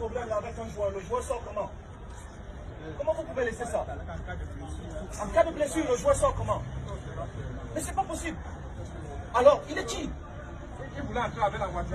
problème là avec un joueur, le joueur sort comment? Comment vous pouvez laisser ça? En cas de blessure, le joueur sort comment? Mais c'est pas possible. Alors, il est qui?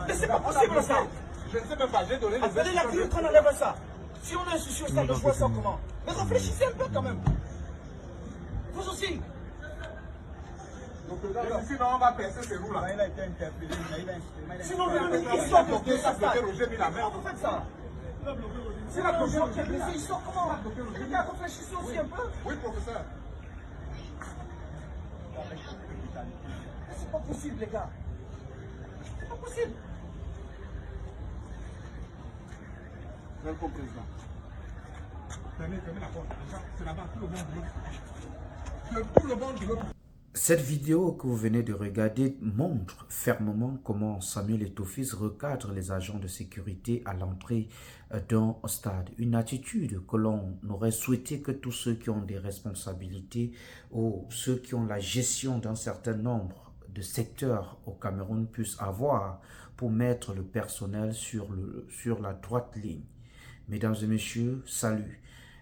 Mais c'est pas possible ça. Je ne sais même pas, j'ai donné les Appelez la clinique qu'on enlève ça. Si on est sur ça, le joueur sort comment? Mais réfléchissez un peu quand même. Vous aussi. Donc, sinon, on va percer ces roues-là. Sinon, il sort de ça. Comment vous faites ça? C'est la joueur qui est blessé, il sort comment? Les gars, réfléchissez aussi un peu. Oui, professeur. C'est pas possible, les gars. C'est pas possible. Welcome, président. Tenez la porte. C'est là-bas, tout le monde de l'autre. Cette vidéo que vous venez de regarder montre fermement comment Samuel Eto'o-Fils recadre les agents de sécurité à l'entrée d'un stade. Une attitude que l'on aurait souhaité que tous ceux qui ont des responsabilités ou ceux qui ont la gestion d'un certain nombre de secteurs au Cameroun puissent avoir pour mettre le personnel sur la droite ligne. Mesdames et messieurs, salut.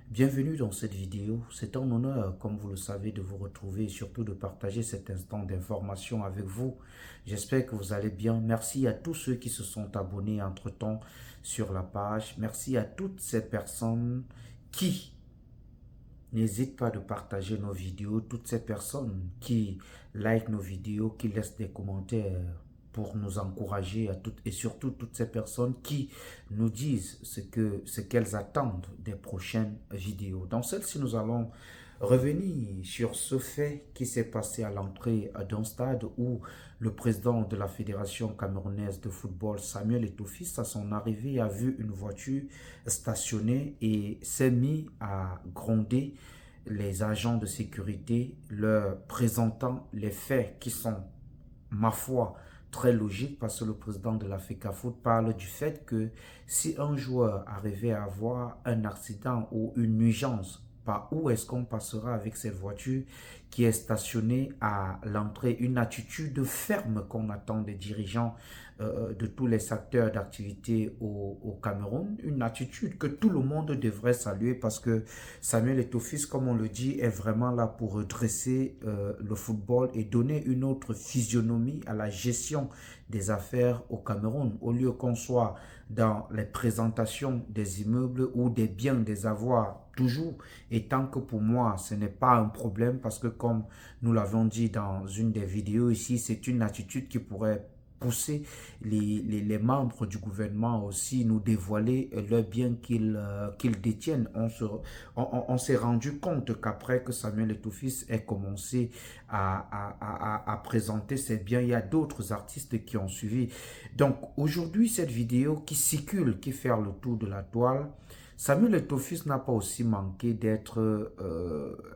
Bienvenue dans cette vidéo. C'est un honneur, comme vous le savez, de vous retrouver et surtout de partager cet instant d'information avec vous. J'espère que vous allez bien. Merci à tous ceux qui se sont abonnés entre-temps sur la page. Merci à toutes ces personnes qui n'hésitent pas de partager nos vidéos. Toutes ces personnes qui like nos vidéos, qui laissent des commentaires pour nous encourager à toutes et surtout toutes ces personnes qui nous disent ce qu'elles attendent des prochaines vidéos. Dans celle-ci, nous allons revenir sur ce fait qui s'est passé à l'entrée d'un stade où le président de la Fédération camerounaise de football, Samuel Eto'o-Fils, à son arrivée, a vu une voiture stationnée et s'est mis à gronder les agents de sécurité, leur présentant les faits qui sont, ma foi, très logique parce que le président de la FECAFOOT parle du fait que si un joueur arrivait à avoir un accident ou une nuisance, par où est-ce qu'on passera avec cette voiture qui est stationnée à l'entrée? Une attitude ferme qu'on attend des dirigeants de tous les secteurs d'activité au Cameroun. Une attitude que tout le monde devrait saluer parce que Samuel Eto'o-Fils, comme on le dit, est vraiment là pour redresser le football et donner une autre physionomie à la gestion des affaires au Cameroun. Au lieu qu'on soit dans les présentations des immeubles ou des biens, des avoirs, toujours, et tant que pour moi, ce n'est pas un problème parce que comme nous l'avons dit dans une des vidéos ici, c'est une attitude qui pourrait pousser les membres du gouvernement aussi nous dévoiler leurs biens qu'ils détiennent. On s'est rendu compte qu'après que Samuel Eto'o-Fils ait commencé à présenter ses biens, il y a d'autres artistes qui ont suivi. Donc aujourd'hui, cette vidéo qui circule, qui fait le tour de la toile, Samuel Eto'o-Fils n'a pas aussi manqué d'être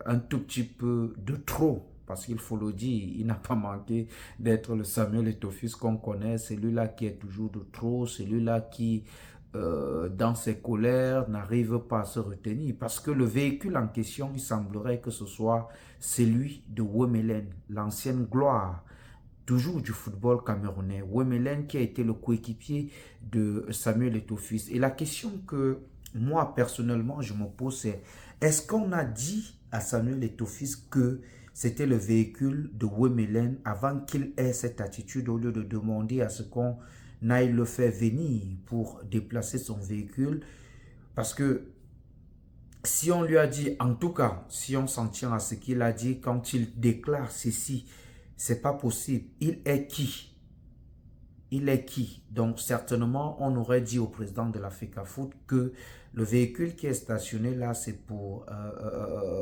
un tout petit peu de trop. Parce qu'il faut le dire, il n'a pas manqué d'être le Samuel Eto'o-Fils qu'on connaît, celui-là qui est toujours de trop, celui-là qui, dans ses colères, n'arrive pas à se retenir. Parce que le véhicule en question, il semblerait que ce soit celui de Wemelen, l'ancienne gloire, toujours du football camerounais. Wemelen qui a été le coéquipier de Samuel Eto'o-Fils. Et la question que moi, personnellement, je me pose, c'est est-ce qu'on a dit à Samuel Eto'o-Fils que c'était le véhicule de Wemelen avant qu'il ait cette attitude au lieu de demander à ce qu'on aille le faire venir pour déplacer son véhicule? Parce que si on lui a dit, en tout cas, si on s'en tient à ce qu'il a dit quand il déclare ceci, c'est pas possible. Il est qui? Il est qui? Donc certainement, on aurait dit au président de la FECAFOOT que le véhicule qui est stationné là, c'est pour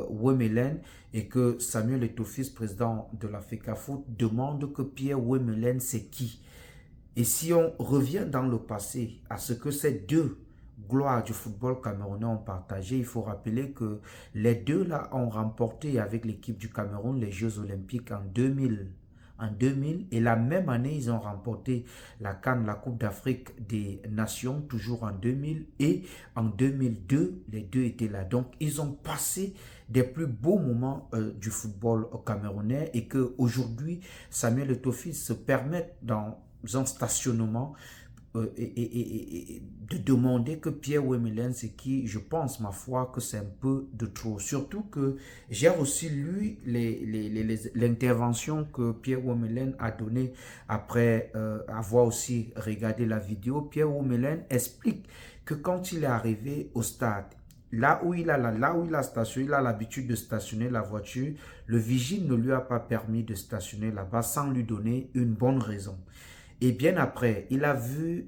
Wemelen et que Samuel Eto'o-Fils, président de la FECAFOOT, demande que Pierre Wemelen, c'est qui? Et si on revient dans le passé à ce que ces deux gloires du football camerounais ont partagé, il faut rappeler que les deux là ont remporté avec l'équipe du Cameroun les Jeux Olympiques en 2000 et la même année, ils ont remporté la CAN, la Coupe d'Afrique des Nations, toujours en 2000 et en 2002, les deux étaient là. Donc, ils ont passé des plus beaux moments du football camerounais et qu'aujourd'hui, Samuel Eto'o-Fils se permet dans un stationnement et de demander que Pierre Wemelen, c'est qui, je pense, ma foi, que c'est un peu de trop. Surtout que j'ai aussi lu l'intervention que Pierre Wemelen a donnée après avoir aussi regardé la vidéo. Pierre Wemelen explique que quand il est arrivé au stade, là où il a stationné, il a l'habitude de stationner la voiture, le vigile ne lui a pas permis de stationner là-bas sans lui donner une bonne raison. Et bien après, il a vu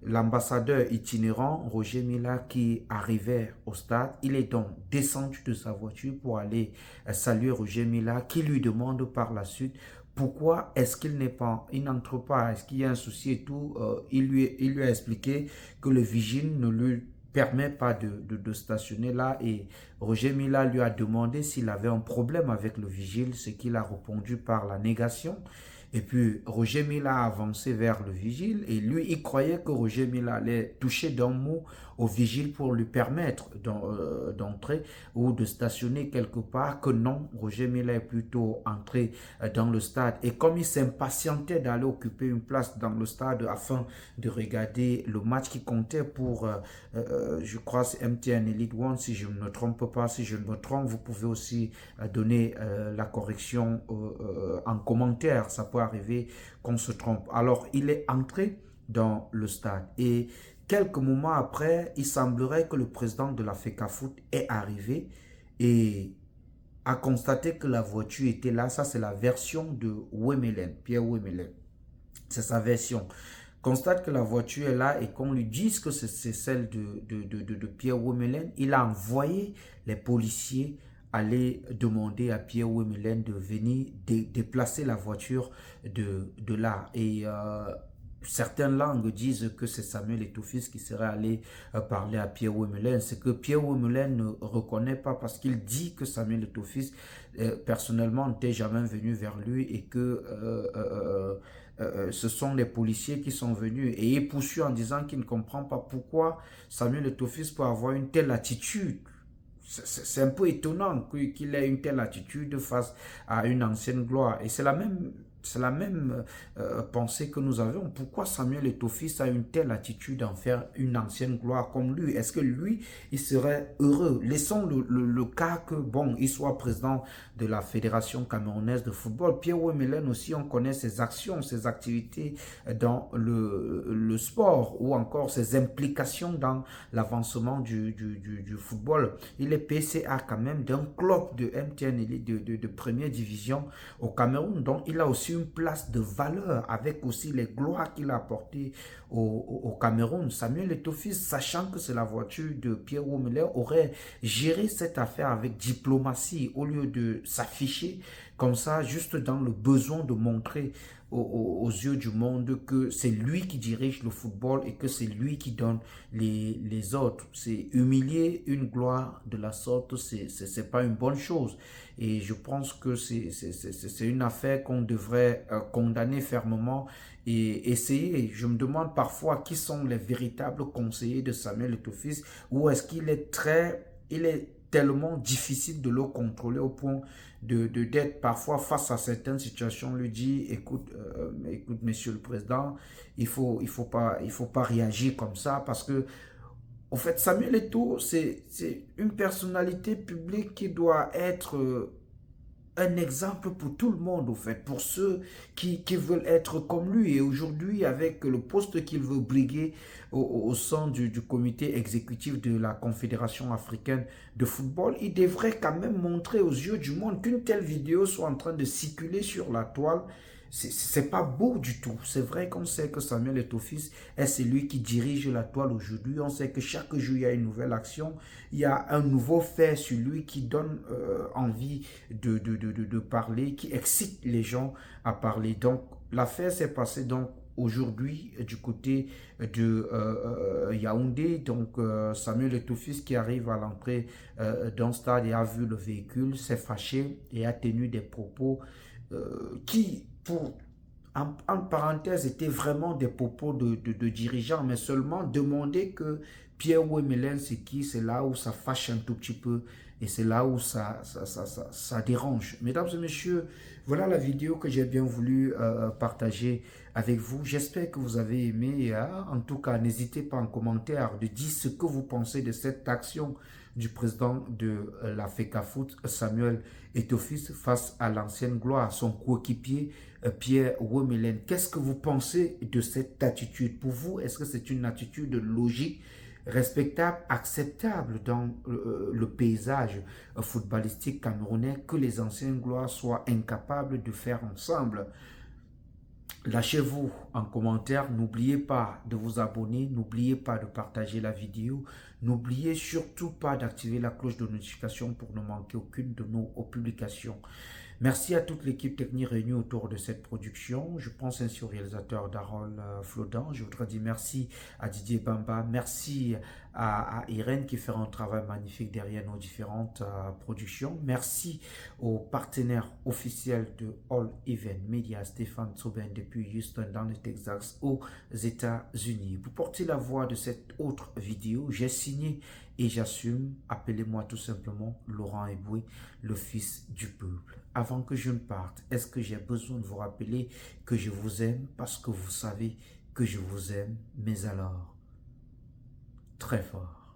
l'ambassadeur itinérant, Roger Milla, qui arrivait au stade. Il est donc descendu de sa voiture pour aller saluer Roger Milla, qui lui demande par la suite pourquoi est-ce qu'il n'entre pas, est-ce qu'il y a un souci et tout. Il lui a expliqué que le vigile ne lui permet pas de stationner là, et Roger Milla lui a demandé s'il avait un problème avec le vigile, ce qu'il a répondu par la négation. Et puis Roger Milla a avancé vers le vigile et lui, il croyait que Roger Milla allait toucher d'un mot au vigile pour lui permettre d'entrer ou de stationner quelque part, que non, Roger Milla est plutôt entré dans le stade. Et comme il s'impatientait d'aller occuper une place dans le stade afin de regarder le match qui comptait pour, je crois, c'est MTN Elite One, si je ne me trompe pas, si je ne me trompe, vous pouvez aussi donner la correction en commentaire, ça peut arriver qu'on se trompe. Alors, il est entré dans le stade et quelques moments après, il semblerait que le président de la FECAFOOT est arrivé et a constaté que la voiture était là. Ça, c'est la version de Wemelen, Pierre Wemelen. C'est sa version. Constate que la voiture est là et qu'on lui dise que c'est celle de Pierre Wemelen. Il a envoyé les policiers aller demander à Pierre Wemelen de venir déplacer la voiture de là. Et certaines langues disent que c'est Samuel Eto'o-Fils qui serait allé parler à Pierre Wemelen. C'est que Pierre Wemelen ne reconnaît pas parce qu'il dit que Samuel Eto'o-Fils personnellement n'était jamais venu vers lui et que ce sont les policiers qui sont venus, et il poursuit en disant qu'il ne comprend pas pourquoi Samuel Eto'o-Fils peut avoir une telle attitude. C'est un peu étonnant qu'il ait une telle attitude face à une ancienne gloire. Et c'est la même pensée que nous avons. Pourquoi Samuel Eto'o-Fils a une telle attitude en faire une ancienne gloire comme lui? Est-ce que lui, il serait heureux? Laissons le cas que, bon, il soit président de la Fédération camerounaise de football. Pierre Wemelen aussi, on connaît ses actions, ses activités dans le sport ou encore ses implications dans l'avancement du football. Il est PCA quand même d'un club de MTN de première division au Cameroun. Donc, il a aussi une place de valeur avec aussi les gloires qu'il a apportées au Cameroun. Samuel Eto'o-Fils, sachant que c'est la voiture de Pierre Wemelen, aurait géré cette affaire avec diplomatie au lieu de s'afficher comme ça, juste dans le besoin de montrer aux yeux du monde que c'est lui qui dirige le football et que c'est lui qui donne les autres. C'est humilier une gloire de la sorte, c'est pas une bonne chose. Et je pense que c'est une affaire qu'on devrait condamner fermement et essayer. Je me demande parfois qui sont les véritables conseillers de Samuel Eto'o-Fils, ou est-ce qu'il est tellement difficile de le contrôler au point d'être parfois face à certaines situations, lui dit écoute monsieur le président, il faut pas réagir comme ça, parce que au fait Samuel Eto'o, c'est une personnalité publique qui doit être un exemple pour tout le monde, au fait, pour ceux qui veulent être comme lui. Et aujourd'hui, avec le poste qu'il veut briguer au sein du comité exécutif de la Confédération africaine de football, il devrait quand même montrer aux yeux du monde qu'une telle vidéo soit en train de circuler sur la toile. C'est pas beau du tout. C'est vrai qu'on sait que Samuel Eto'o-Fils est celui qui dirige la toile aujourd'hui. On sait que chaque jour, il y a une nouvelle action. Il y a un nouveau fait sur lui qui donne envie de parler, qui excite les gens à parler. Donc, l'affaire s'est passée donc aujourd'hui du côté de Yaoundé. Donc, Samuel Eto'o-Fils qui arrive à l'entrée d'un stade et a vu le véhicule, s'est fâché et a tenu des propos qui, en parenthèse, étaient vraiment des propos de dirigeants, mais seulement demander que Pierre Wemelen, c'est qui, c'est là où ça fâche un tout petit peu Et c'est là où ça dérange. Mesdames et messieurs, voilà la vidéo que j'ai bien voulu partager avec vous. J'espère que vous avez aimé. En tout cas, n'hésitez pas en commentaire de dire ce que vous pensez de cette action du président de la FECAFOOT, Samuel Eto'o-Fils, face à l'ancienne gloire, son coéquipier Pierre Ouemelin. Qu'est-ce que vous pensez de cette attitude? Pour vous, est-ce que c'est une attitude logique, respectable, acceptable dans le paysage footballistique camerounais que les anciennes gloires soient incapables de faire ensemble? Lâchez-vous en commentaire, n'oubliez pas de vous abonner, n'oubliez pas de partager la vidéo, n'oubliez surtout pas d'activer la cloche de notification pour ne manquer aucune de nos publications. Merci à toute l'équipe technique réunie autour de cette production. Je pense ainsi au réalisateur Darol Flodan. Je voudrais dire merci à Didier Bamba. Merci à Irène qui fait un travail magnifique derrière nos différentes productions. Merci aux partenaires officiels de All Event Media, Stéphane Soben depuis Houston dans le Texas aux États-Unis. Pour porter la voix de cette autre vidéo, j'ai signé et j'assume, appelez-moi tout simplement Laurent Eboué, le fils du peuple. Avant que je ne parte, est-ce que j'ai besoin de vous rappeler que je vous aime parce que vous savez que je vous aime, mais alors, très fort.